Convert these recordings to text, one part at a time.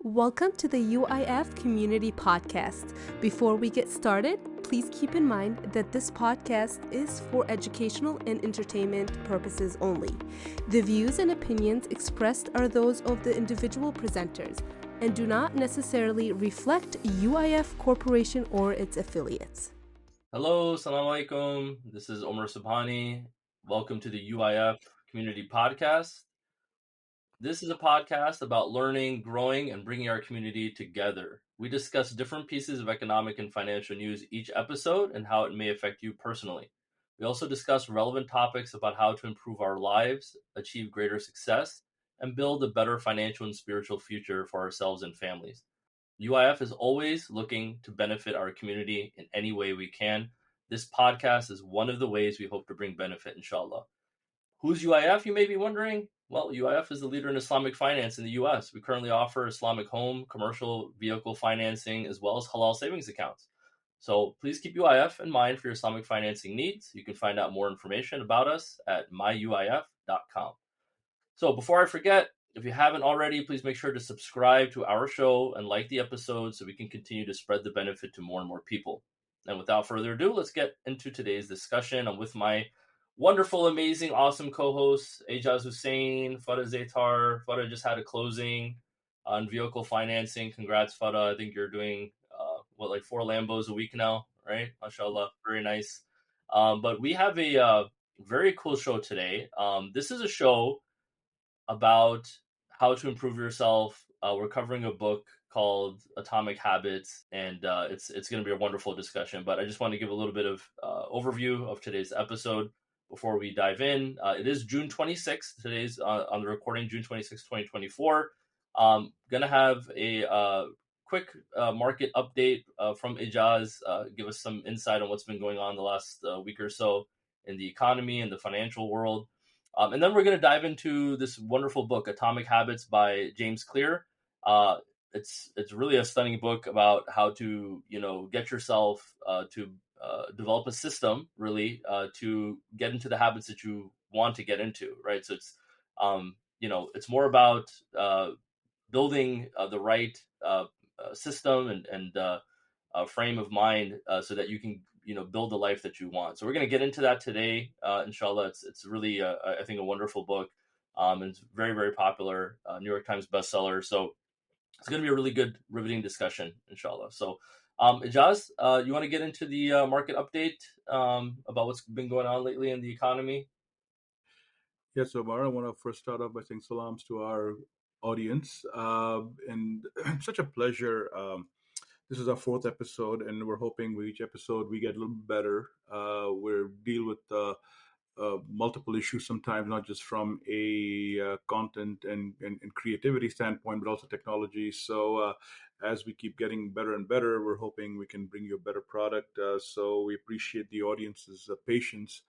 Welcome to the UIF Community Podcast. Before we get started, please keep in mind that this podcast is for educational and entertainment purposes only. The views and opinions expressed are those of the individual presenters and do not necessarily reflect UIF Corporation or its affiliates. Hello, Assalamu alaikum. This is Omar Subhani. Welcome to the UIF Community Podcast. This is a podcast about learning, growing, and bringing our community together. We discuss different pieces of economic and financial news each episode and how it may affect you personally. We also discuss relevant topics about how to improve our lives, achieve greater success, and build a better financial and spiritual future for ourselves and families. UIF is always looking to benefit our community in any way we can. This podcast is one of the ways we hope to bring benefit, inshallah. Who's UIF, you may be wondering? Well, UIF is the leader in Islamic finance in the US. We currently offer Islamic home, commercial vehicle financing, as well as halal savings accounts. So please keep UIF in mind for your Islamic financing needs. You can find out more information about us at myuif.com. So before I forget, if you haven't already, please make sure to subscribe to our show and like the episode so we can continue to spread the benefit to more and more people. And without further ado, let's get into today's discussion. I'm with my wonderful, amazing, awesome co-hosts, Ajaz Hussein, Fada Zaitar. Fada just had a closing on vehicle financing. Congrats, Fada. I think you're doing, like 4 Lambos a week now, right? MashaAllah. Very nice. But we have a very cool show today. This is a show about how to improve yourself. We're covering a book called Atomic Habits, and it's going to be a wonderful discussion. But I just want to give a little bit of overview of today's episode before we dive in. It is June 26th. Today's on the recording, June 26th, 2024. Going to have a quick market update from Ijaz, give us some insight on what's been going on the last week or so in the economy and the financial world. And then we're going to dive into this wonderful book, Atomic Habits by James Clear. It's really a stunning book about how to get yourself to develop a system really to get into the habits that you want to get into, right? So it's more about building the right system and frame of mind so that you can build the life that you want. So we're going to get into that today, inshallah. It's really I think a wonderful book, and it's very, very popular, New York Times bestseller. So it's going to be a really good, riveting discussion, inshallah. So Ijaz, you want to get into the market update about what's been going on lately in the economy? Yes, Omar, I want to first start off by saying salams to our audience. And such a pleasure. This is our 4th episode, and we're hoping with each episode we get a little better. We deal with multiple issues sometimes, not just from a content and creativity standpoint, but also technology. So as we keep getting better and better, we're hoping we can bring you a better product. So we appreciate the audience's patience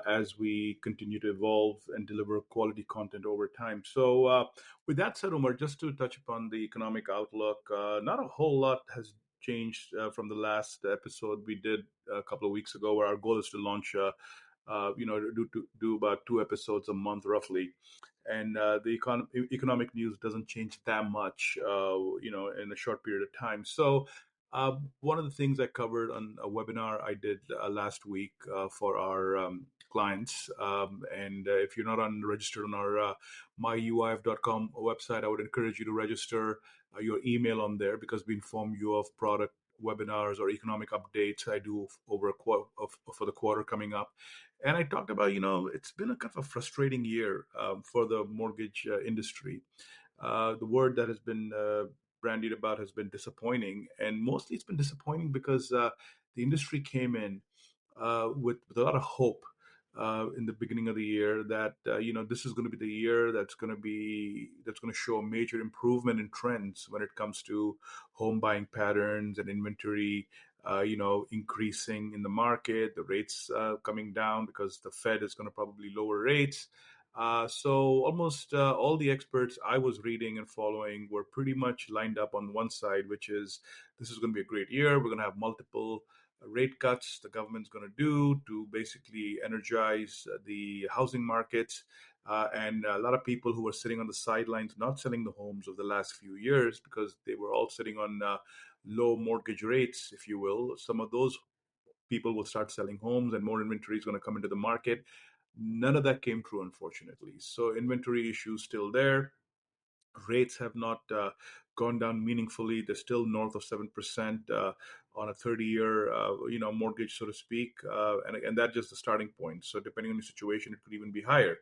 as we continue to evolve and deliver quality content over time. So with that said, Omar, just to touch upon the economic outlook, not a whole lot has changed from the last episode we did a couple of weeks ago, where our goal is to launch do about 2 episodes a month roughly. And the economic news doesn't change that much, in a short period of time. So one of the things I covered on a webinar I did last week for our clients, and if you're not registered on our myuif.com website, I would encourage you to register your email on there, because we inform you of product webinars or economic updates I do over for the quarter coming up. And I talked about, it's been a kind of a frustrating year for the mortgage industry. The word that has been brandied about has been disappointing, and mostly it's been disappointing because the industry came in with a lot of hope in the beginning of the year that this is going to be the year that's going to show a major improvement in trends when it comes to home buying patterns and inventory increasing in the market, the rates coming down because the Fed is going to probably lower rates. So almost all the experts I was reading and following were pretty much lined up on one side, which is this is going to be a great year. We're going to have multiple rate cuts the government's going to do to basically energize the housing markets. And a lot of people who were sitting on the sidelines, not selling the homes of the last few years because they were all sitting on low mortgage rates, if you will. Some of those people will start selling homes and more inventory is going to come into the market. None of that came true, unfortunately. So inventory issues still there. Rates have not gone down meaningfully. They're still north of 7% on a 30-year, mortgage, so to speak. And that's just the starting point. So depending on the situation, it could even be higher.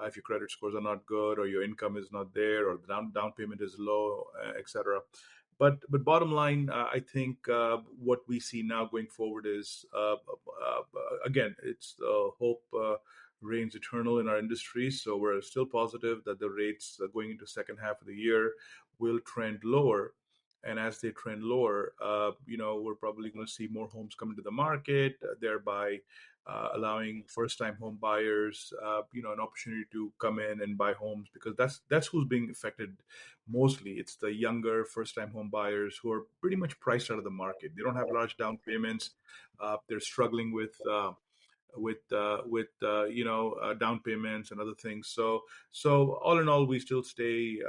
If your credit scores are not good, or your income is not there, or the down payment is low, etc. But bottom line, I think what we see now going forward is again, it's hope reigns eternal in our industry. So we're still positive that the rates going into second half of the year will trend lower. And as they trend lower, we're probably going to see more homes come into the market, thereby allowing first-time home buyers, an opportunity to come in and buy homes, because that's who's being affected mostly. It's the younger first-time home buyers who are pretty much priced out of the market. They don't have large down payments. They're struggling with down payments and other things. So all in all, we're still staying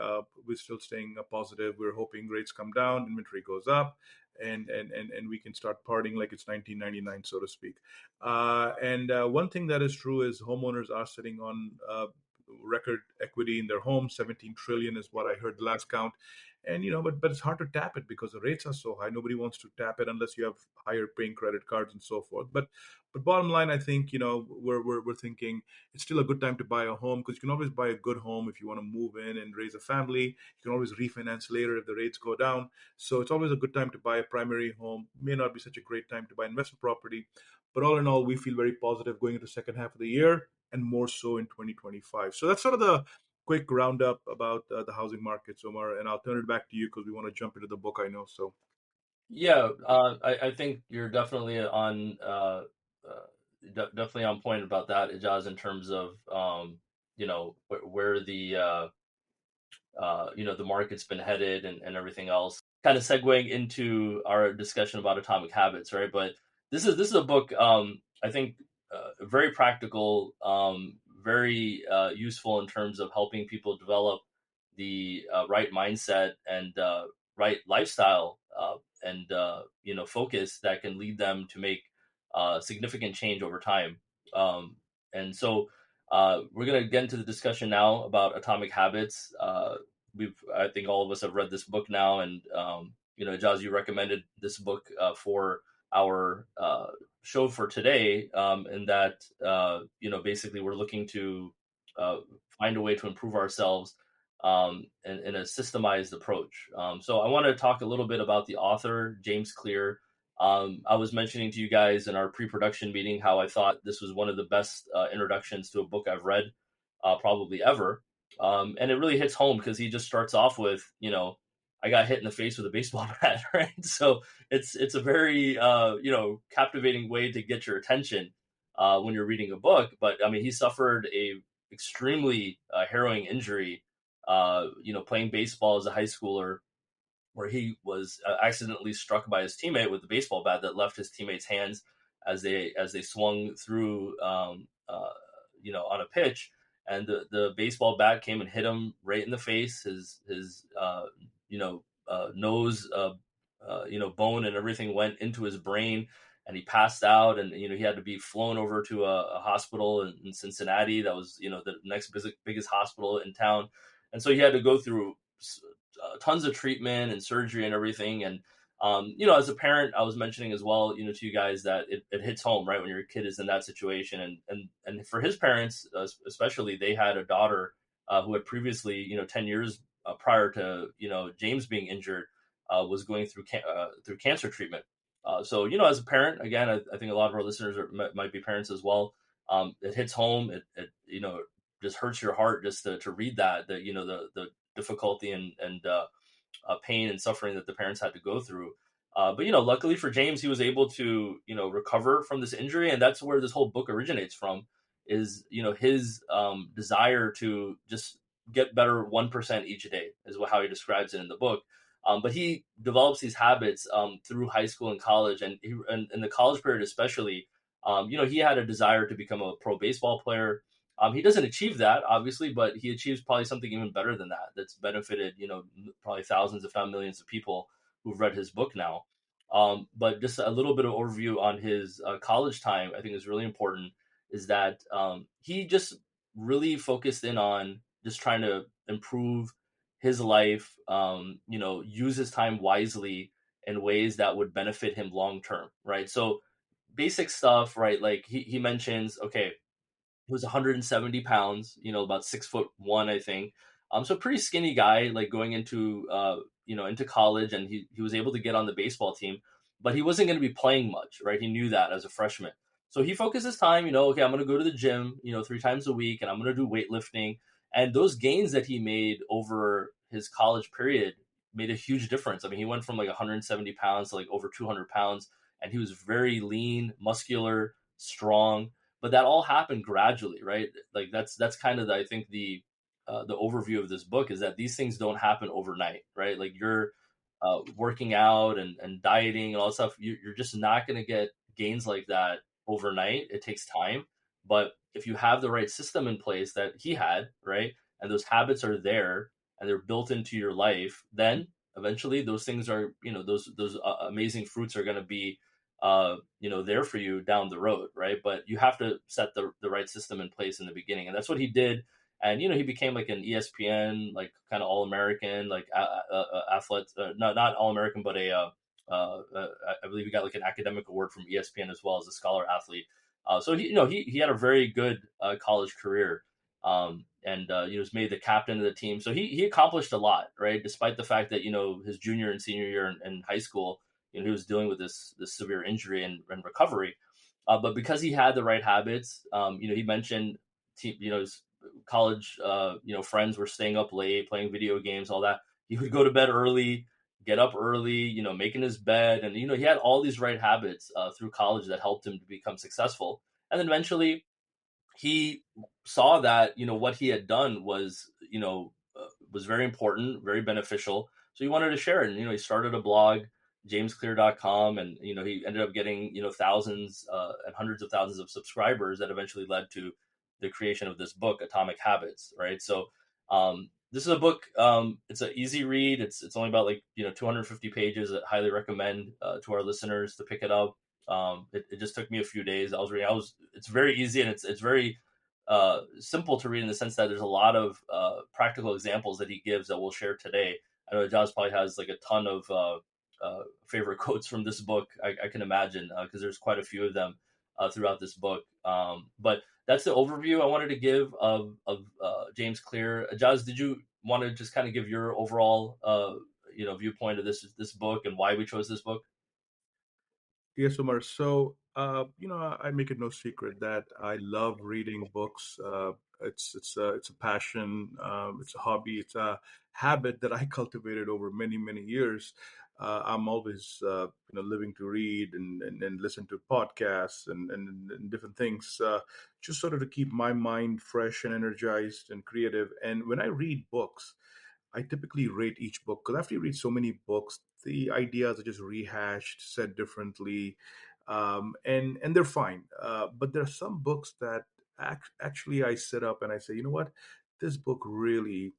positive. We're hoping rates come down, inventory goes up, and we can start partying like it's 1999, so to speak. And one thing that is true is homeowners are sitting on record equity in their home. 17 trillion is what I heard the last count. And but it's hard to tap it because the rates are so high. Nobody wants to tap it unless you have higher paying credit cards and so forth. But bottom line, I think we're thinking it's still a good time to buy a home, because you can always buy a good home if you want to move in and raise a family. You can always refinance later if the rates go down. So it's always a good time to buy a primary home. May not be such a great time to buy investment property, but all in all, we feel very positive going into second half of the year, and more so in 2025. So that's sort of the quick roundup about the housing markets, Omar. And I'll turn it back to you because we want to jump into the book, I know. So Yeah, I think you're definitely definitely on point about that, Ijaz, in terms of where the market's been headed and everything else. Kind of segueing into our discussion about Atomic Habits, right? But this is a book, I think, very practical, very useful in terms of helping people develop the right mindset and right lifestyle and focus that can lead them to make significant change over time. And so we're going to get into the discussion now about Atomic Habits. I think all of us have read this book now, and Jaz, you recommended this book for our show for today, and that basically we're looking to uh, find a way to improve ourselves in a systemized approach. So I want to talk a little bit about the author, James Clear. I was mentioning to you guys in our pre-production meeting how I thought this was one of the best introductions to a book I've read probably ever. And it really hits home because he just starts off with, I got hit in the face with a baseball bat, right? So it's a very captivating way to get your attention when you're reading a book. But I mean, he suffered a extremely harrowing injury, playing baseball as a high schooler, where he was accidentally struck by his teammate with the baseball bat that left his teammate's hands as they swung through, on a pitch, and the baseball bat came and hit him right in the face. His nose, bone and everything went into his brain, and he passed out, and he had to be flown over to a hospital in Cincinnati. That was the next biggest hospital in town, and so he had to go through tons of treatment and surgery and everything. And as a parent, I was mentioning as well, to you guys that it hits home, right, when your kid is in that situation. And for his parents, especially, they had a daughter who had previously, 10 years prior to James being injured, was going through cancer treatment. So as a parent, again, I think a lot of our listeners might be parents as well. It hits home. It just hurts your heart just to read that the difficulty and pain and suffering that the parents had to go through. But luckily for James, he was able to recover from this injury, and that's where this whole book originates from. Is his desire to just get better 1% each day is how he describes it in the book. But he develops these habits through high school and college, and in the college period especially. He had a desire to become a pro baseball player. He doesn't achieve that, obviously, but he achieves probably something even better than that. That's benefited, probably thousands, if not millions, of people who've read his book now. But just a little bit of overview on his college time, I think is really important. Is that he just really focused in on just trying to improve his life. Use his time wisely in ways that would benefit him long term, right? So basic stuff, right? Like he mentions, okay, he was 170 pounds, about 6'1", I think. So pretty skinny guy, like going into college, and he was able to get on the baseball team, but he wasn't going to be playing much, right? He knew that as a freshman. So he focused his time, okay, I'm going to go to the gym, 3 times a week, and I'm going to do weightlifting. And those gains that he made over his college period made a huge difference. I mean, he went from like 170 pounds to like over 200 pounds, and he was very lean, muscular, strong, but that all happened gradually, right? Like that's kind of I think the overview of this book is that these things don't happen overnight, right? Like you're working out and dieting and all that stuff, you're just not going to get gains like that overnight. It takes time, but if you have the right system in place that he had, right, and those habits are there and they're built into your life, then eventually those things are, those amazing fruits are going to be there for you down the road, right? But you have to set the right system in place in the beginning, and that's what he did. And he became like an ESPN, like kind of all American, like athlete, not all American, but I believe he got like an academic award from ESPN as well as a scholar athlete. So he had a very good college career, and he was made the captain of the team. So he accomplished a lot, right? Despite the fact that his junior and senior year in high school, he was dealing with this severe injury and recovery. But because he had the right habits, he mentioned, his college, friends were staying up late, playing video games, all that. He would go to bed early, get up early, making his bed. And, he had all these right habits through college that helped him to become successful. And then eventually he saw that, what he had done was very important, very beneficial. So he wanted to share it. And, he started a blog, jamesclear.com, and he ended up getting thousands and hundreds of thousands of subscribers that eventually led to the creation of this book, Atomic Habits, right? So this is a book, it's an easy read. It's only about like 250 pages. I highly recommend to our listeners to pick it up. It just took me a few days. It's very easy, and it's very simple to read in the sense that there's a lot of practical examples that he gives that we'll share today. I know Josh probably has like a ton of favorite quotes from this book. I can imagine, because there's quite a few of them throughout this book. But that's the overview I wanted to give of James Clear. Jaz, did you want to just kind of give your overall viewpoint of this book and why we chose this book? Yes, Omar. So, I make it no secret that I love reading books. It's a passion. It's a hobby. It's a habit that I cultivated over many many years. I'm always living to read and listen to podcasts and different things, just sort of to keep my mind fresh and energized and creative. And when I read books, I typically rate each book because after you read so many books, the ideas are just rehashed, said differently, and they're fine. But there are some books that actually I sit up and I say, you know what, this book really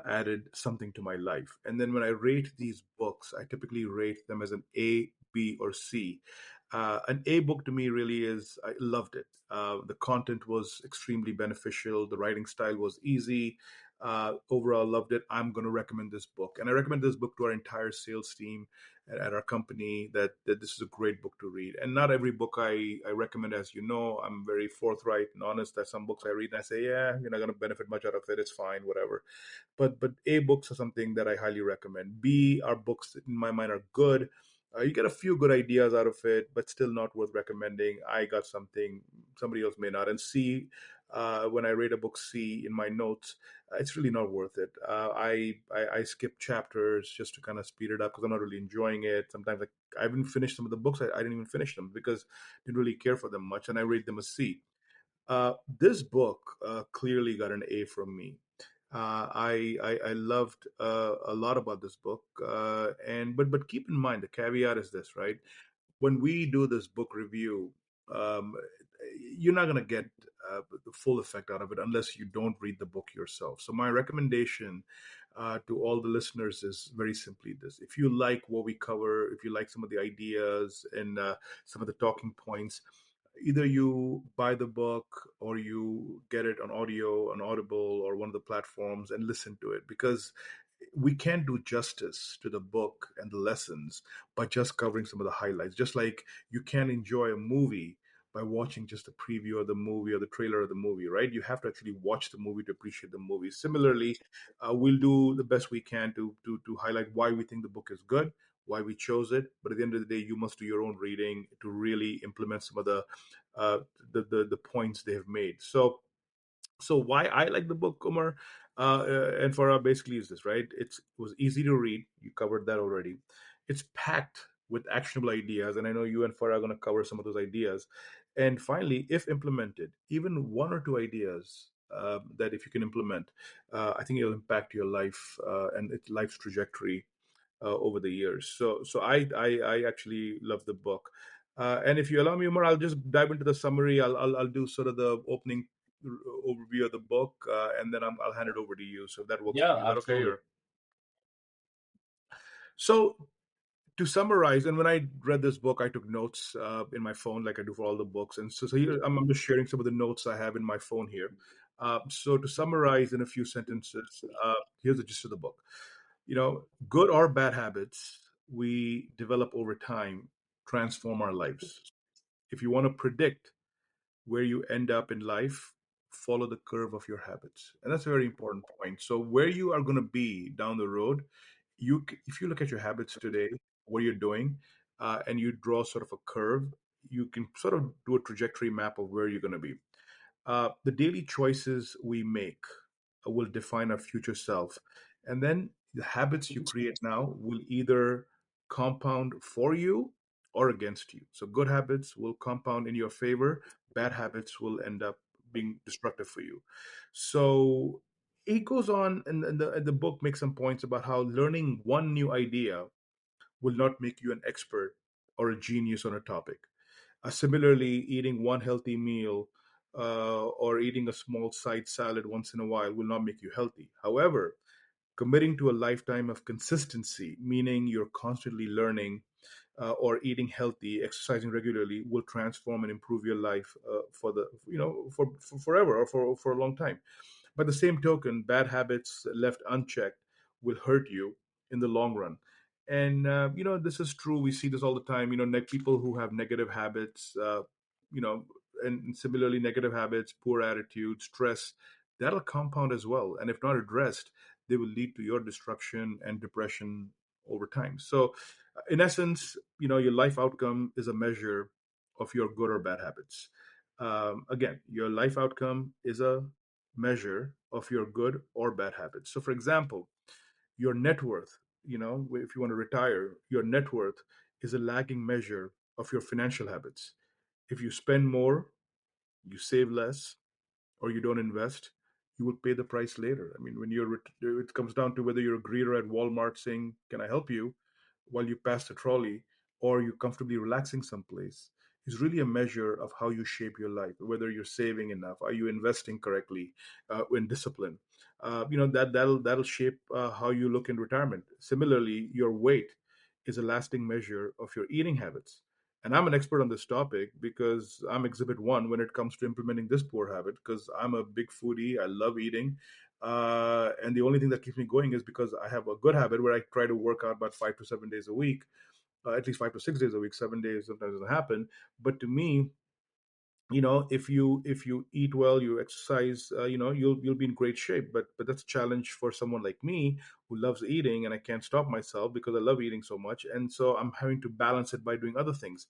added something to my life. And then when I rate these books, I typically rate them as an A, B, or C. An A book to me really is, I loved it. The content was extremely beneficial. The writing style was easy. Overall, loved it. I'm going to recommend this book. And I recommend this book to our entire sales team at our company that this is a great book to read. And not every book I recommend, as you know, I'm very forthright and honest. That some books I read and I say, yeah, you're not going to benefit much out of it. It's fine, whatever. But A books are something that I highly recommend. B are books that in my mind are good. You get a few good ideas out of it, but still not worth recommending. I got something somebody else may not. And C, when I rate a book C in my notes, it's really not worth it. I skip chapters just to kind of speed it up because I'm not really enjoying it. Sometimes like I haven't finished some of the books. I didn't even finish them because I didn't really care for them much, and I rate them a C. This book clearly got an A from me. I loved a lot about this book, and but keep in mind the caveat is this, right? When we do this book review, um, you're not going to get the full effect out of it unless you don't read the book yourself. So my recommendation to all the listeners is very simply this: if you like what we cover, if you like some of the ideas and some of the talking points, either you buy the book or you get it on audio, on Audible, or one of the platforms and listen to it, because we can't do justice to the book and the lessons by just covering some of the highlights. Just like you can't enjoy a movie by watching just a preview of the movie or the trailer of the movie, right? You have to actually watch the movie to appreciate the movie. Similarly, we'll do the best we can to highlight why we think the book is good, why we chose it. But at the end of the day, you must do your own reading to really implement some of uh, the points they have made. So why I like the book, Umar, and Farah, basically is this, right? It was easy to read. You covered that already. It's packed with actionable ideas, and I know you and Farah are going to cover some of those ideas. And finally, if implemented, even one or two ideas that if you can implement, I think it'll impact your life and life's trajectory over the years. So I actually love the book. And if you allow me, Umar, I'll just dive into the summary. I'll do sort of the opening overview of the book, and then I'll hand it over to you. So if that works for Yeah, you, is that okay? absolutely. Or so to summarize, and when I read this book, I took notes in my phone, like I do for all the books. And so here I'm just sharing some of the notes I have in my phone here. So to summarize in a few sentences, here's the gist of the book. Good or bad habits we develop over time transform our lives. If you want to predict where you end up in life, follow the curve of your habits. And that's a very important point. So where you are going to be down the road, if you look at your habits today, what you're doing, and you draw sort of a curve, you can sort of do a trajectory map of where you're going to be. The daily choices we make will define our future self. And then the habits you create now will either compound for you or against you. So good habits will compound in your favor, bad habits will end up being destructive for you. So he goes on, and the book makes some points about how learning one new idea will not make you an expert or a genius on a topic. Similarly, eating one healthy meal or eating a small side salad once in a while will not make you healthy. However, committing to a lifetime of consistency, meaning you're constantly learning or eating healthy, exercising regularly, will transform and improve your life for the for forever or for a long time. By the same token, bad habits left unchecked will hurt you in the long run. And this is true. We see this all the time. People who have negative habits, you know, and similarly negative habits, poor attitude, stress, that'll compound as well. And if not addressed, they will lead to your destruction and depression over time. So, in essence, your life outcome is a measure of your good or bad habits. Again, your life outcome is a measure of your good or bad habits. So, for example, your net worth, if you want to retire, your net worth is a lagging measure of your financial habits. If you spend more, you save less, or you don't invest, you will pay the price later. I mean, it comes down to whether you're a greeter at Walmart saying, "Can I help you?" while you pass the trolley, or you comfortably relaxing someplace, is really a measure of how you shape your life. Whether you're saving enough, are you investing correctly, in discipline? That'll shape how you look in retirement. Similarly, your weight is a lasting measure of your eating habits. And I'm an expert on this topic because I'm exhibit one when it comes to implementing this poor habit, because I'm a big foodie. I love eating. And the only thing that keeps me going is because I have a good habit where I try to work out about 5 to 7 days a week, at least 5 to 6 days a week. 7 days sometimes doesn't happen. But to me, if you eat well, you exercise, you'll be in great shape. But that's a challenge for someone like me who loves eating, and I can't stop myself because I love eating so much, and so I'm having to balance it by doing other things.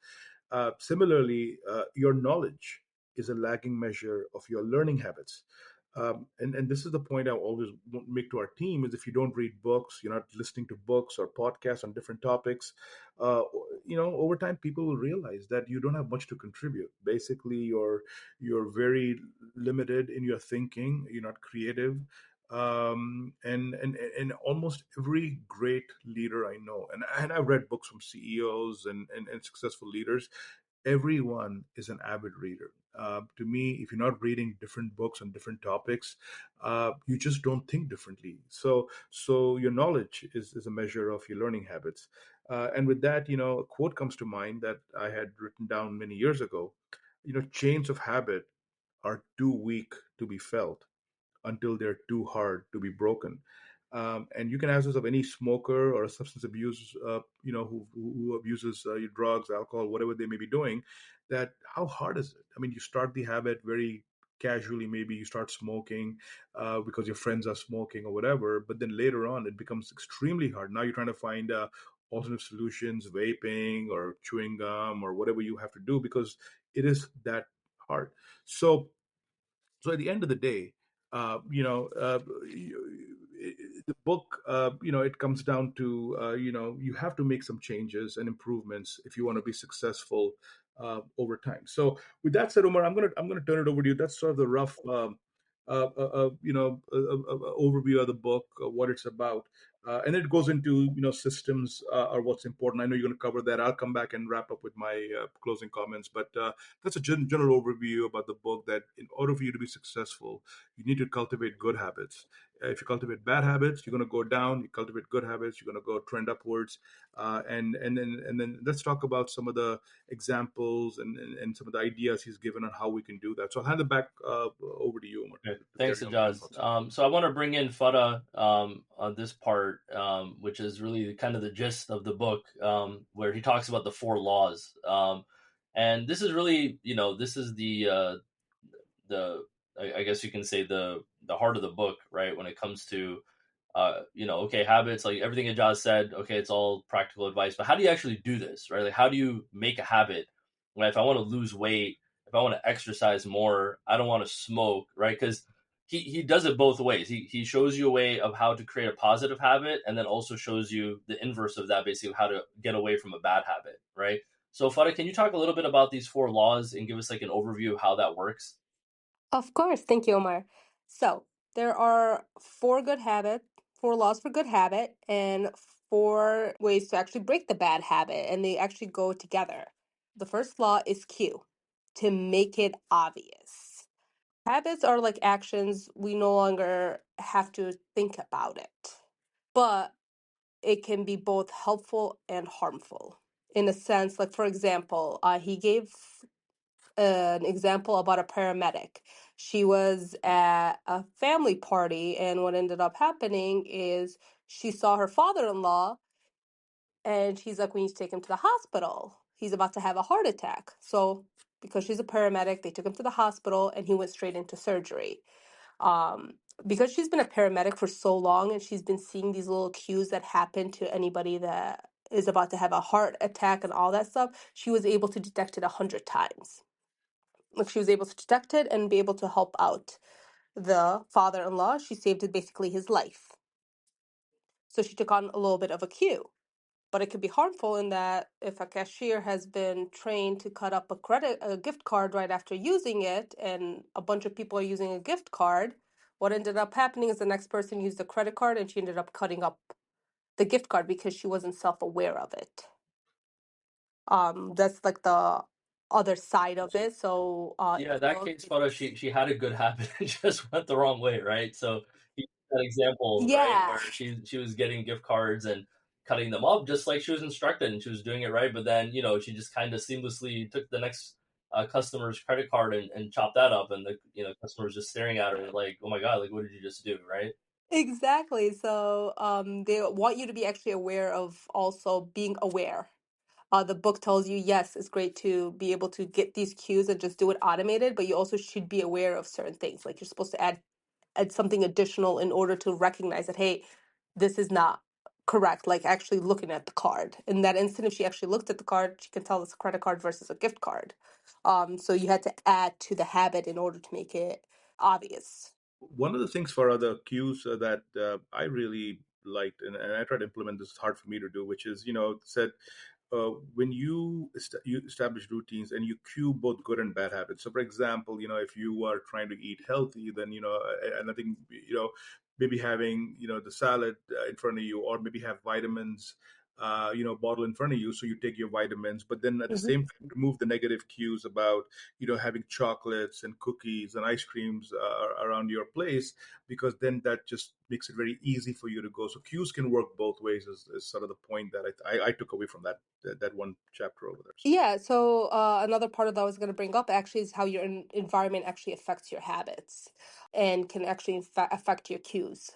Similarly, your knowledge is a lagging measure of your learning habits. And this is the point I always make to our team: is if you don't read books, you're not listening to books or podcasts on different topics, uh, over time people will realize that you don't have much to contribute. Basically, you're very limited in your thinking. You're not creative. And almost every great leader I know, and I've read books from CEOs and successful leaders, everyone is an avid reader. To me, if you're not reading different books on different topics, you just don't think differently. So your knowledge is a measure of your learning habits. And with that, a quote comes to mind that I had written down many years ago. Chains of habit are too weak to be felt until they're too hard to be broken. And you can ask this of any smoker or a substance abuse, who abuses drugs, alcohol, whatever they may be doing. That how hard is it? I mean, you start the habit very casually. Maybe you start smoking because your friends are smoking or whatever, but then later on it becomes extremely hard. Now you're trying to find alternative solutions, vaping or chewing gum or whatever you have to do because it is that hard. So at the end of the day, the book, it comes down to, you have to make some changes and improvements if you want to be successful over time. So with that said, Umar, I'm gonna turn it over to you. That's sort of the rough, overview of the book, what it's about. And it goes into systems are what's important. I know you're going to cover that. I'll come back and wrap up with my closing comments. But that's a general overview about the book. That in order for you to be successful, you need to cultivate good habits. If you cultivate bad habits, you're going to go down. You cultivate good habits, you're going to go trend upwards. And then let's talk about some of the examples and some of the ideas he's given on how we can do that. So I'll hand it back over to you, Umar. Okay. If there Thanks, are any other Ajaz. thoughts. So I want to bring in Fada on this part, which is really kind of the gist of the book, where he talks about the four laws. And this is really, this is the I guess you can say the heart of the book, right? When it comes to okay, habits, like everything Ajaz said, okay, it's all practical advice, but how do you actually do this, right? Like, how do you make a habit? Right? If I want to lose weight, if I want to exercise more, I don't want to smoke, right? Because he does it both ways. He shows you a way of how to create a positive habit, and then also shows you the inverse of that, basically how to get away from a bad habit, right? So, Fada, can you talk a little bit about these four laws and give us like an overview of how that works? Of course. Thank you, Omar. So there are four laws for good habit, and four ways to actually break the bad habit, and they actually go together. The first law is Q, to make it obvious. Habits are like actions, we no longer have to think about it, but it can be both helpful and harmful. In a sense, like for example, he gave an example about a paramedic. She was at a family party, and what ended up happening is she saw her father in law, and she's like, we need to take him to the hospital. He's about to have a heart attack. So, because she's a paramedic, they took him to the hospital, and he went straight into surgery. Um, because she's been a paramedic for so long, and she's been seeing these little cues that happen to anybody that is about to have a heart attack and all that stuff, she was able to detect it 100 times. Like she was able to detect it and be able to help out the father-in-law. She saved basically his life. So she took on a little bit of a cue. But it could be harmful in that if a cashier has been trained to cut up a gift card right after using it, and a bunch of people are using a gift card, what ended up happening is the next person used a credit card, and she ended up cutting up the gift card because she wasn't self-aware of it. That's like the other side of it. So Yeah, that case photo, she had a good habit, it just went the wrong way, right? So he that example, right, yeah, where she was getting gift cards and cutting them up just like she was instructed, and she was doing it right, but then she just kind of seamlessly took the next customer's credit card and chopped that up, and the customer was just staring at her like, oh my god, like what did you just do, right? exactly. So they want you to be actually aware of also being aware. The book tells you, yes, it's great to be able to get these cues and just do it automated, but you also should be aware of certain things. Like you're supposed to add something additional in order to recognize that, hey, this is not correct. Like actually looking at the card. In that instant, if she actually looked at the card, she can tell it's a credit card versus a gift card. So you had to add to the habit in order to make it obvious. One of the things for other cues that I really liked, and I try to implement this, is hard for me to do, which is, said when you establish routines and you cue both good and bad habits. So, for example, if you are trying to eat healthy, then, and I think, maybe having, the salad in front of you, or maybe have vitamins bottle in front of you, so you take your vitamins. But then at the same time, remove the negative cues about having chocolates and cookies and ice creams around your place, because then that just makes it very easy for you to go. So cues can work both ways. Is sort of the point that I took away from that one chapter over there. Yeah, so another part of that I was going to bring up actually is how your environment actually affects your habits and can actually affect your cues.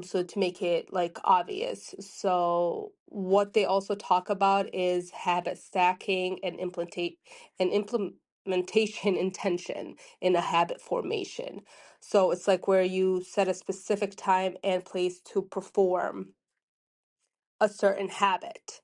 So to make it like obvious. So what they also talk about is habit stacking and implementation intention in a habit formation. So it's like where you set a specific time and place to perform a certain habit.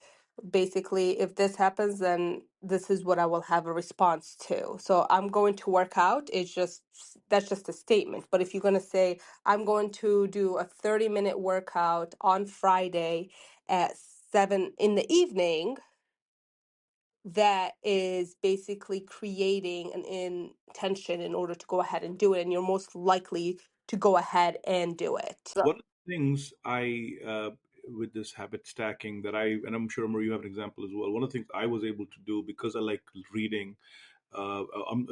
Basically, if this happens, then this is what I will have a response to. So I'm going to work out. That's just a statement. But if you're going to say, I'm going to do a 30-minute workout on Friday at 7 in the evening, that is basically creating an intention in order to go ahead and do it. And you're most likely to go ahead and do it. One of the things with this habit stacking and I'm sure, Amar, you have an example as well. One of the things I was able to do, because I like reading,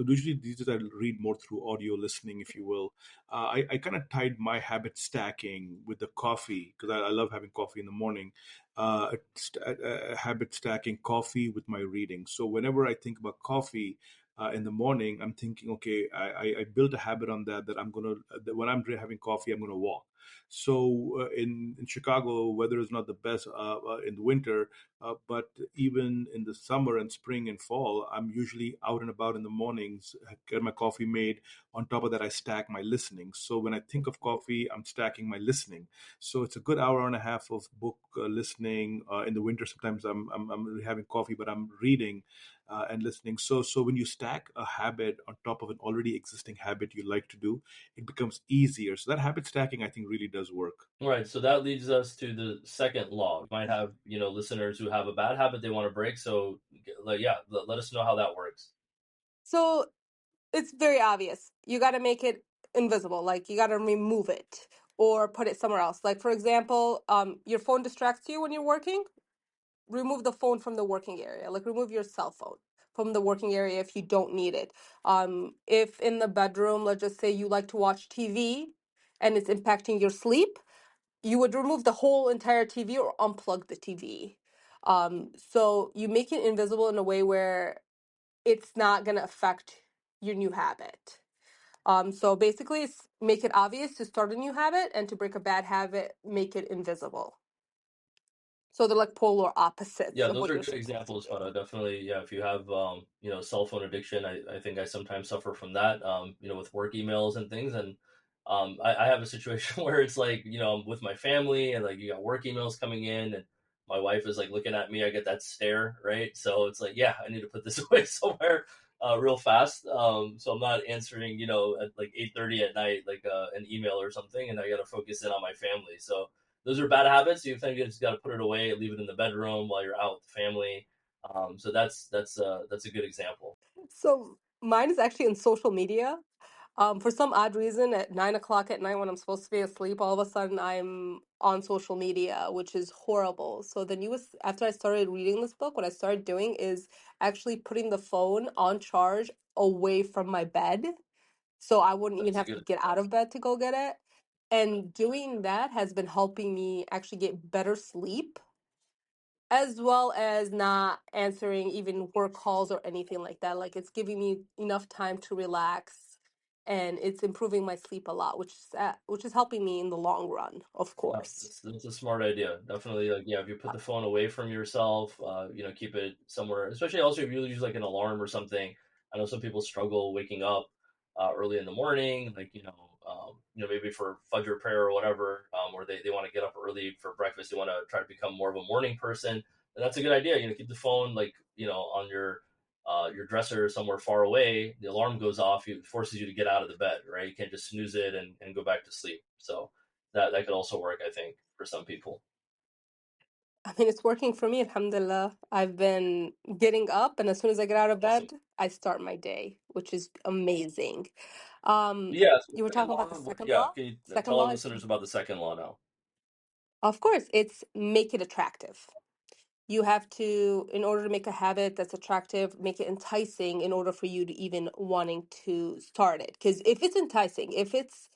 usually these days I read more through audio listening, if you will. I kind of tied my habit stacking with the coffee, because I love having coffee in the morning. Habit stacking coffee with my reading. So whenever I think about coffee in the morning, I'm thinking, okay, I built a habit on that I'm gonna that when I'm having coffee, I'm gonna walk. So in Chicago, weather is not the best in the winter, but even in the summer and spring and fall, I'm usually out and about in the mornings, get my coffee made. On top of that, I stack my listening. So when I think of coffee, I'm stacking my listening. So it's a good hour and a half of book listening. In the winter, sometimes I'm having coffee, but I'm reading and listening. So when you stack a habit on top of an already existing habit you like to do, it becomes easier. So that habit stacking, I think, really does work. All right, so that leads us to the second law. You might have, listeners who have a bad habit they want to break. So, let us know how that works. So it's very obvious. You got to make it invisible. Like you got to remove it or put it somewhere else. Like for example, your phone distracts you when you're working. Remove the phone from the working area. Like remove your cell phone from the working area if you don't need it. If in the bedroom, let's just say you like to watch TV and it's impacting your sleep, you would remove the whole entire TV or unplug the TV. So you make it invisible in a way where it's not going to affect your new habit. So basically, it's make it obvious to start a new habit, and to break a bad habit, make it invisible. So they're like polar opposites Yeah, of those what are you're good supposed to examples, do. but definitely, yeah, if you have, cell phone addiction, I think I sometimes suffer from that, with work emails and things. And I have a situation where it's like, I'm with my family and like you got work emails coming in and my wife is like looking at me, I get that stare, right? So it's like, yeah, I need to put this away somewhere real fast. So I'm not answering, at like 8:30 at night, like an email or something, and I got to focus in on my family. So those are bad habits. You think you just got to put it away, leave it in the bedroom while you're out with the family. So that's a good example. So mine is actually in social media. For some odd reason, at 9 o'clock at night when I'm supposed to be asleep, all of a sudden I'm on social media, which is horrible. So the newest, after I started reading this book, what I started doing is actually putting the phone on charge away from my bed. So I wouldn't even That's a have to good. get out of bed to go get it. And doing that has been helping me actually get better sleep, as well as not answering even work calls or anything like that. Like it's giving me enough time to relax, and it's improving my sleep a lot, which is helping me in the long run, of Yeah, course. that's a smart idea. Definitely, like, yeah, if you put the phone away from yourself, keep it somewhere. Especially also if you use like an alarm or something. I know some people struggle waking up early in the morning, like maybe for Fajr prayer or whatever, or they want to get up early for breakfast. They want to try to become more of a morning person. And that's a good idea. Keep the phone like on your dresser somewhere far away. The alarm goes off. It forces you to get out of the bed, right? You can't just snooze it and go back to sleep. So that could also work, I think, for some people. I mean, it's working for me, alhamdulillah. I've been getting up, and as soon as I get out of Awesome. bed, I start my day, which is amazing. Yeah, so You were second talking law, about the second yeah, law? can you Second tell our law is, listeners about the second law now? of course, it's make it attractive. You have to, in order to make a habit that's attractive, make it enticing in order for you to even wanting to start it. Because if it's enticing, if it's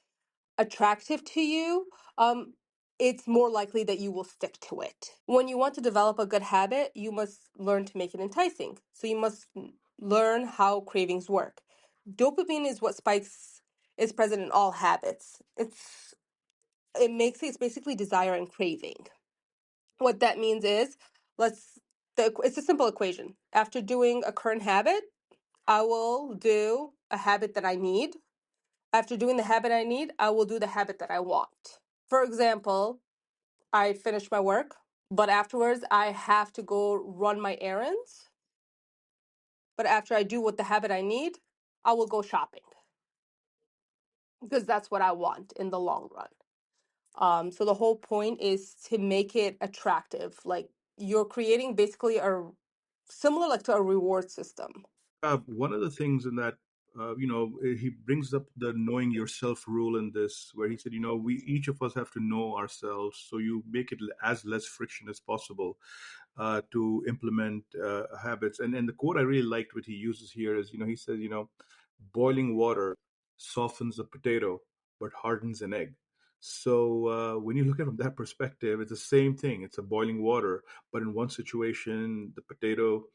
attractive to you, it's more likely that you will stick to it. When you want to develop a good habit, you must learn to make it enticing. So you must learn how cravings work. Dopamine is what spikes is present in all habits. It's basically desire and craving. What that means is, it's a simple equation. After doing a current habit, I will do a habit that I need. After doing the habit I need, I will do the habit that I want. For example, I finish my work, but afterwards I have to go run my errands. But after I do what the habit I need, I will go shopping because that's what I want in the long run. So the whole point is to make it attractive. Like you're creating basically a similar like to a reward system. One of the things in that, he brings up the knowing yourself rule in this, where he said, we each of us have to know ourselves, so you make it as less friction as possible to implement habits. And the quote I really liked what he uses here is, he says, boiling water softens a potato but hardens an egg. So when you look at it from that perspective, it's the same thing. It's a boiling water, but in one situation, the potato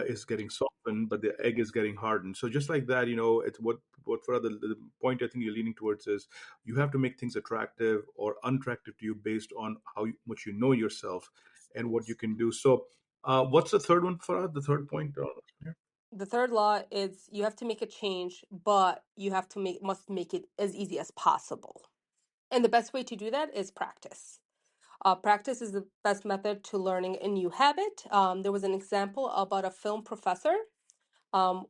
is getting softened, but the egg is getting hardened. So just like that, it's what for the point I think you're leaning towards is you have to make things attractive or unattractive to you based on much you know yourself and what you can do. So, what's the third one for the third point? Here? The third law is you have to make a change, but you have to must make it as easy as possible. And the best way to do that is practice. Practice is the best method to learning a new habit. There was an example about a film professor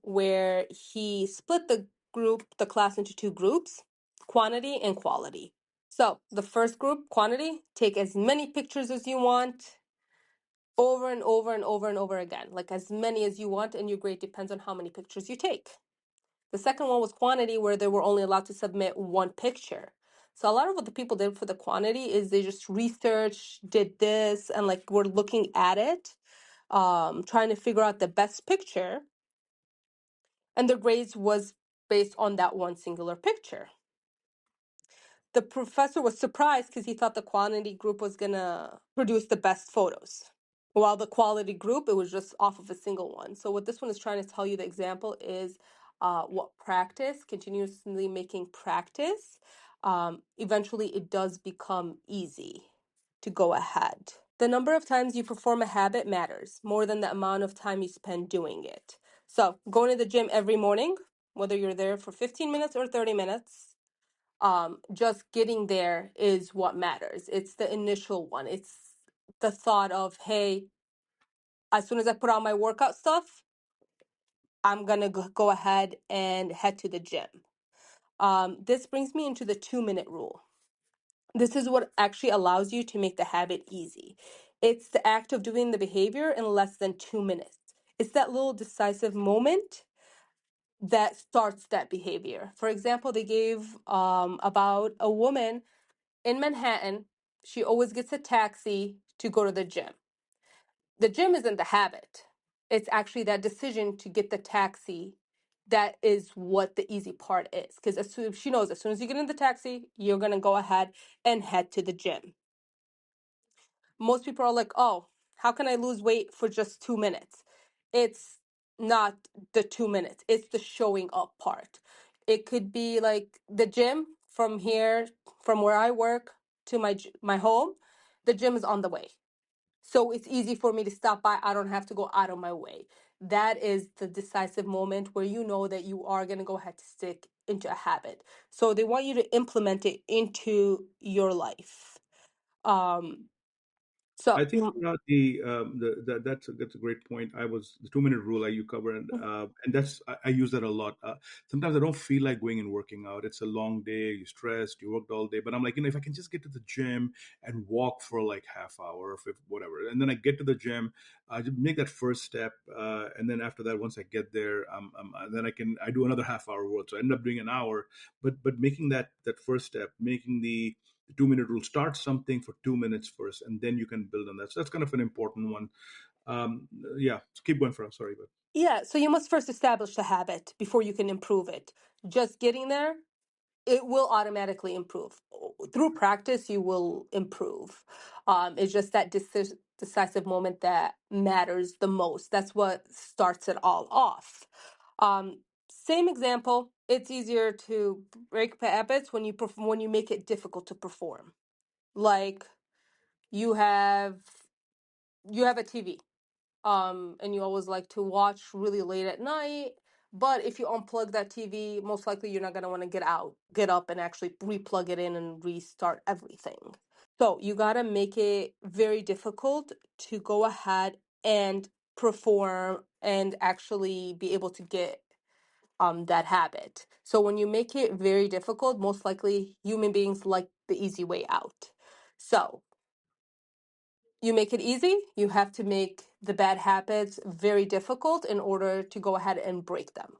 where he split the class into two groups, quantity and quality. So the first group, quantity, take as many pictures as you want, over and over and over and over again, like as many as you want, and your grade depends on how many pictures you take. The second one was quantity, where they were only allowed to submit one picture. So a lot of what the people did for the quantity is they just researched, did this, and like were looking at it, trying to figure out the best picture, and their grades was based on that one singular picture. The professor was surprised because he thought the quantity group was gonna produce the best photos, while the quality group, it was just off of a single one. So what this one is trying to tell you, the example is what practice, continuously making practice, eventually it does become easy to go ahead. The number of times you perform a habit matters more than the amount of time you spend doing it. So going to the gym every morning, whether you're there for 15 minutes or 30 minutes, just getting there is what matters. It's the initial one. It's the thought of, hey, as soon as I put on my workout stuff, I'm gonna go ahead and head to the gym. This brings me into the 2-minute rule. This is what actually allows you to make the habit easy. It's the act of doing the behavior in less than 2 minutes. It's that little decisive moment that starts that behavior. For example, they gave about a woman in Manhattan. She always gets a taxi to go to the gym. The gym isn't the habit. It's actually that decision to get the taxi. That is what the easy part is. Because she knows as soon as you get in the taxi, you're going to go ahead and head to the gym. Most people are like, oh, how can I lose weight for just 2 minutes? It's not the 2 minutes. It's the showing up part. It could be like the gym from here, from where I work to my home. The gym is on the way. So it's easy for me to stop by. I don't have to go out of my way. That is the decisive moment where you know that you are going to go ahead to stick into a habit. So they want you to implement it into your life. So I think that's a great point. I was the 2 minute rule you covered, and I use that a lot. Sometimes I don't feel like going and working out. It's a long day. You're stressed. You worked all day, but I'm like, if I can just get to the gym and walk for like half hour, whatever, and then I get to the gym, I just make that first step, and then after that, once I get there, then I do another half hour work. So I end up doing an hour, but making that first step, making the The 2 minute rule: start something for 2 minutes first, and then you can build on that. So that's kind of an important one. Yeah, so keep going for us. Sorry, but Yeah, so you must first establish the habit before you can improve it. Just getting there, it will automatically improve. Through practice, you will improve. It's just that decisive moment that matters the most. That's what starts it all off. Same example. It's easier to break habits when when you make it difficult to perform. Like you have a TV, and you always like to watch really late at night. But if you unplug that TV, most likely you're not going to want to get up and actually replug it in and restart everything. So you got to make it very difficult to go ahead and perform and actually be able to get that habit. So when you make it very difficult, most likely human beings like the easy way out. So you make it easy, you have to make the bad habits very difficult in order to go ahead and break them.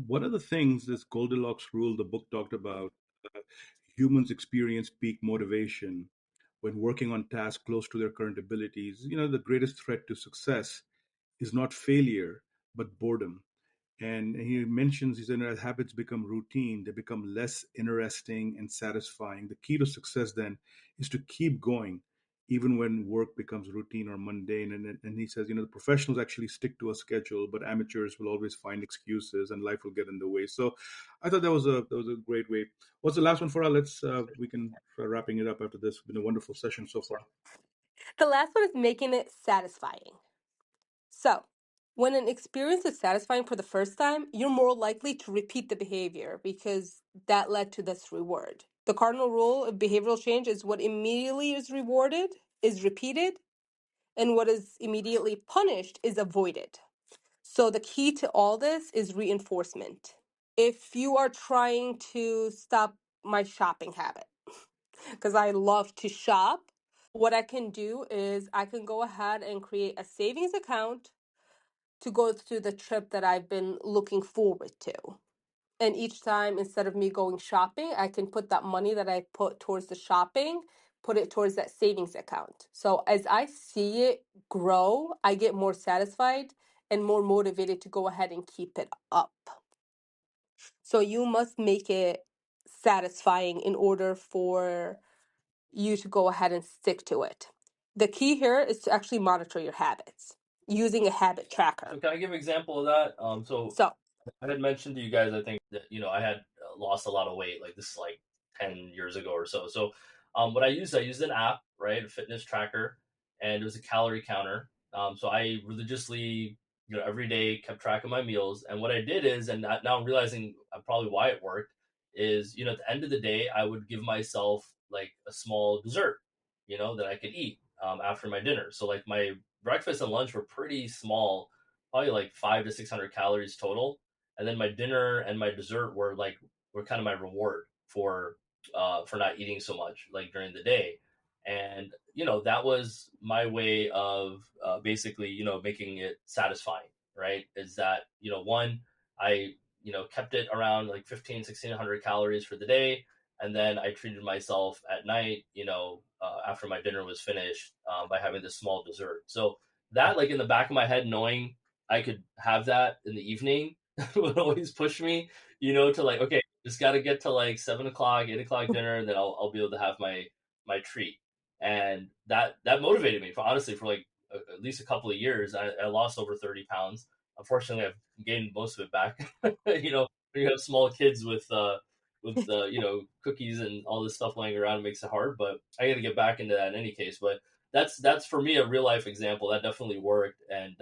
one of the things this Goldilocks rule the book talked about, uh, humans experience peak motivation when working on tasks close to their current abilities. The greatest threat to success is not failure, but boredom. And he mentions, he said, as habits become routine, they become less interesting and satisfying. The key to success then is to keep going, even when work becomes routine or mundane. And he says, the professionals actually stick to a schedule, but amateurs will always find excuses, and life will get in the way. So, I thought that was a great way. What's the last one for us? We can try wrapping it up after this. It's been a wonderful session so far. The last one is making it satisfying. So, when an experience is satisfying for the first time, you're more likely to repeat the behavior because that led to this reward. The cardinal rule of behavioral change is what immediately is rewarded is repeated, and what is immediately punished is avoided. So the key to all this is reinforcement. If you are trying to stop my shopping habit, because I love to shop, what I can do is I can go ahead and create a savings account to go to the trip that I've been looking forward to. And each time, instead of me going shopping, I can put that money that I put towards the shopping, put it towards that savings account. So as I see it grow, I get more satisfied and more motivated to go ahead and keep it up. So you must make it satisfying in order for you to go ahead and stick to it. The key here is to actually monitor your habits using a habit tracker. So can I give an example of that? So I had mentioned to you guys, I think that I had lost a lot of weight. Like this is like 10 years ago or so. So, what I used an app, right, a fitness tracker, and it was a calorie counter. So I religiously, every day kept track of my meals. And what I did is, and now I'm realizing probably why it worked, is at the end of the day, I would give myself like a small dessert, that I could eat after my dinner. So like my breakfast and lunch were pretty small, probably like 500 to 600 calories total, and then my dinner and my dessert were kind of my reward for not eating so much like during the day. And that was my way of basically making it satisfying, right? Is that one, I kept it around like 1500 to 1600 calories for the day, and then I treated myself at night, after my dinner was finished, by having this small dessert. So that, like, in the back of my head, knowing I could have that in the evening would always push me, to like, okay, just got to get to like 7 o'clock, 8 o'clock dinner, and then I'll be able to have my treat. And that motivated me for, honestly, for like at least a couple of years. I lost over 30 pounds. Unfortunately, I've gained most of it back. When you have small kids with cookies and all this stuff laying around, it makes it hard. But I got to get back into that in any case. But that's for me a real life example that definitely worked. And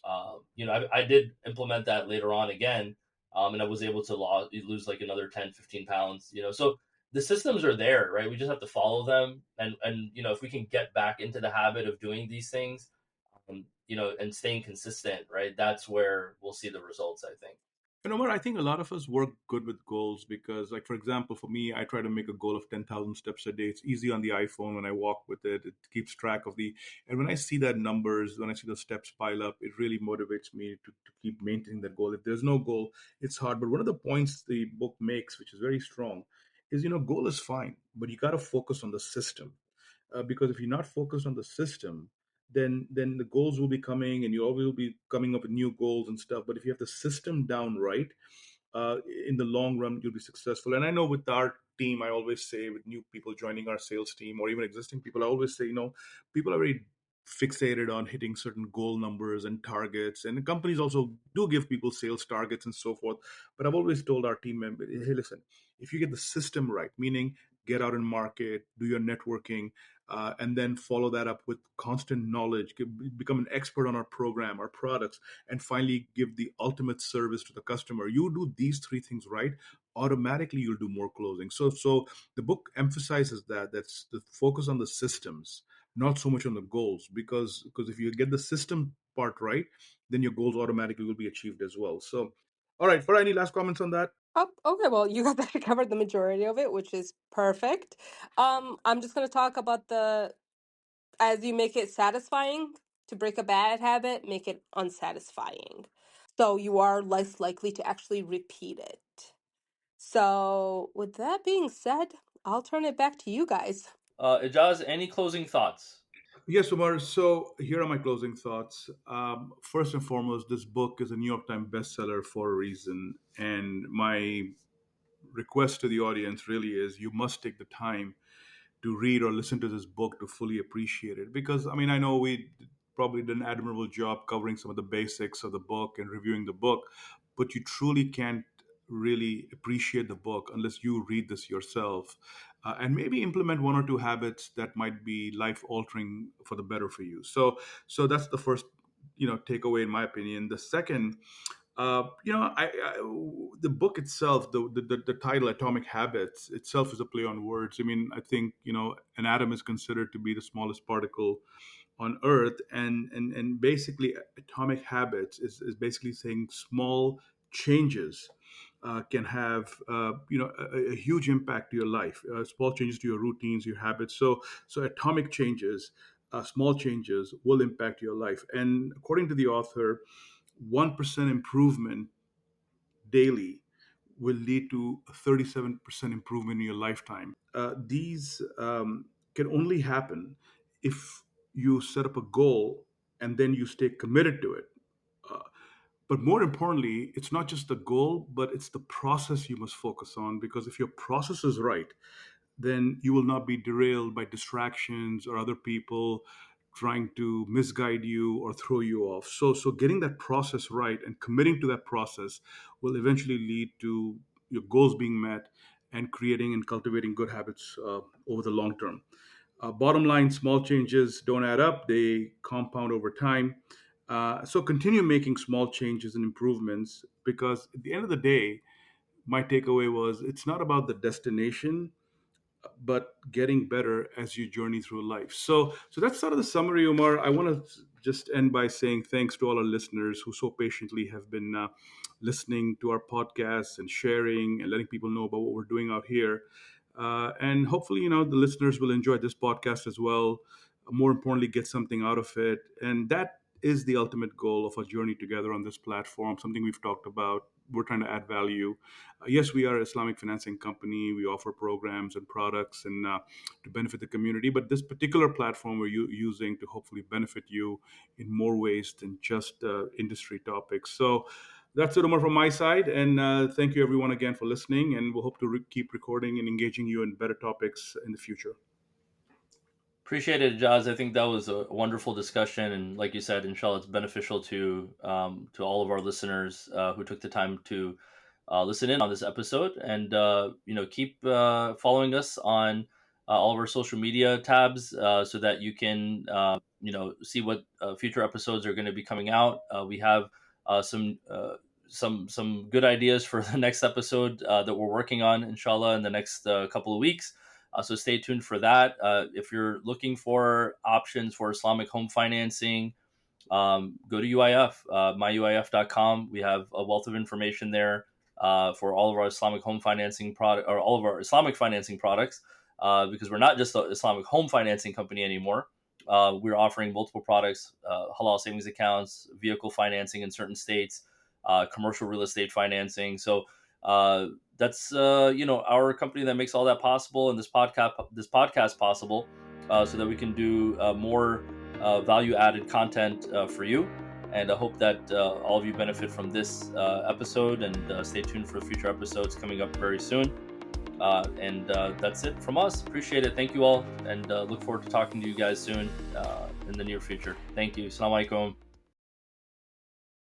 I did implement that later on again, and I was able to lose like another 10, 15 pounds. So the systems are there, right? We just have to follow them, and if we can get back into the habit of doing these things, and staying consistent, right? That's where we'll see the results, I think. You know what? I think a lot of us work good with goals because, like, for example, for me, I try to make a goal of 10,000 steps a day. It's easy on the iPhone when I walk with it. It keeps track of and when I see that numbers, when I see the steps pile up, it really motivates me to keep maintaining that goal. If there's no goal, it's hard. But one of the points the book makes, which is very strong, is, goal is fine, but you got to focus on the system. Because if you're not focused on the system, then the goals will be coming, and you always will be coming up with new goals and stuff. But if you have the system down right, uh, in the long run, you'll be successful. And I know with our team, I always say, with new people joining our sales team or even existing people, I always say, people are very fixated on hitting certain goal numbers and targets. And the companies also do give people sales targets and so forth. But I've always told our team members, hey, listen, if you get the system right, meaning get out in market, do your networking, and then follow that up with constant knowledge, become an expert on our program, our products, and finally give the ultimate service to the customer. You do these three things right, automatically you'll do more closing. So the book emphasizes that's the focus on the systems, not so much on the goals, because if you get the system part right, then your goals automatically will be achieved as well. So, all right, for any last comments on that? Oh, okay. Well, you got that covered the majority of it, which is perfect. I'm just going to talk about as you make it satisfying to break a bad habit, make it unsatisfying. So you are less likely to actually repeat it. So, with that being said, I'll turn it back to you guys. Ijaz, any closing thoughts? Yes, Umar. So here are my closing thoughts. First and foremost, this book is a New York Times bestseller for a reason. And my request to the audience really is you must take the time to read or listen to this book to fully appreciate it. Because, I mean, I know we probably did an admirable job covering some of the basics of the book and reviewing the book, but you truly can't really appreciate the book unless you read this yourself, and maybe implement one or two habits that might be life altering for the better for you. So that's the first takeaway in my opinion. The second, the book itself, the title "Atomic Habits" itself is a play on words. I mean, I think an atom is considered to be the smallest particle on Earth, and basically, atomic habits is basically saying small changes can have a huge impact to your life. Small changes to your routines, your habits. So atomic changes. Small changes will impact your life. And according to the author, 1% improvement daily will lead to a 37% improvement in your lifetime. These can only happen if you set up a goal and then you stay committed to it. Uh, but more importantly, it's not just the goal, but it's the process you must focus on, because if your process is right, then you will not be derailed by distractions or other people trying to misguide you or throw you off. So getting that process right and committing to that process will eventually lead to your goals being met and creating and cultivating good habits over the long term. Bottom line, small changes don't add up, they compound over time. So continue making small changes and improvements, because at the end of the day, my takeaway was it's not about the destination, but getting better as you journey through life. So that's sort of the summary, Omar. I want to just end by saying thanks to all our listeners who so patiently have been listening to our podcasts and sharing and letting people know about what we're doing out here. And hopefully, the listeners will enjoy this podcast as well. More importantly, get something out of it. And that is the ultimate goal of our journey together on this platform, something we've talked about. We're trying to add value. Yes, we are an Islamic financing company. We offer programs and products and to benefit the community. But this particular platform we're using to hopefully benefit you in more ways than just industry topics. So that's it, Omar, from my side. And thank you, everyone, again for listening. And we'll hope to keep recording and engaging you in better topics in the future. Appreciate it, Jaz. I think that was a wonderful discussion, and like you said, inshallah, it's beneficial to all of our listeners who took the time to listen in on this episode, and keep following us on all of our social media tabs so that you can see what future episodes are going to be coming out. We have some good ideas for the next episode that we're working on, inshallah, in the next couple of weeks. So stay tuned for that. If you're looking for options for Islamic home financing, go to UIF, myuif.com. We have a wealth of information there for all of our Islamic home financing product, or all of our Islamic financing products, because we're not just an Islamic home financing company anymore. We're offering multiple products, halal savings accounts, vehicle financing in certain states, commercial real estate financing. So that's our company that makes all that possible, and this podcast possible, so that we can do more value added content for you. And I hope that all of you benefit from this episode, and stay tuned for future episodes coming up very soon. And that's it from us. Appreciate it. Thank you all, and look forward to talking to you guys soon in the near future. Thank you. Assalamu alaikum.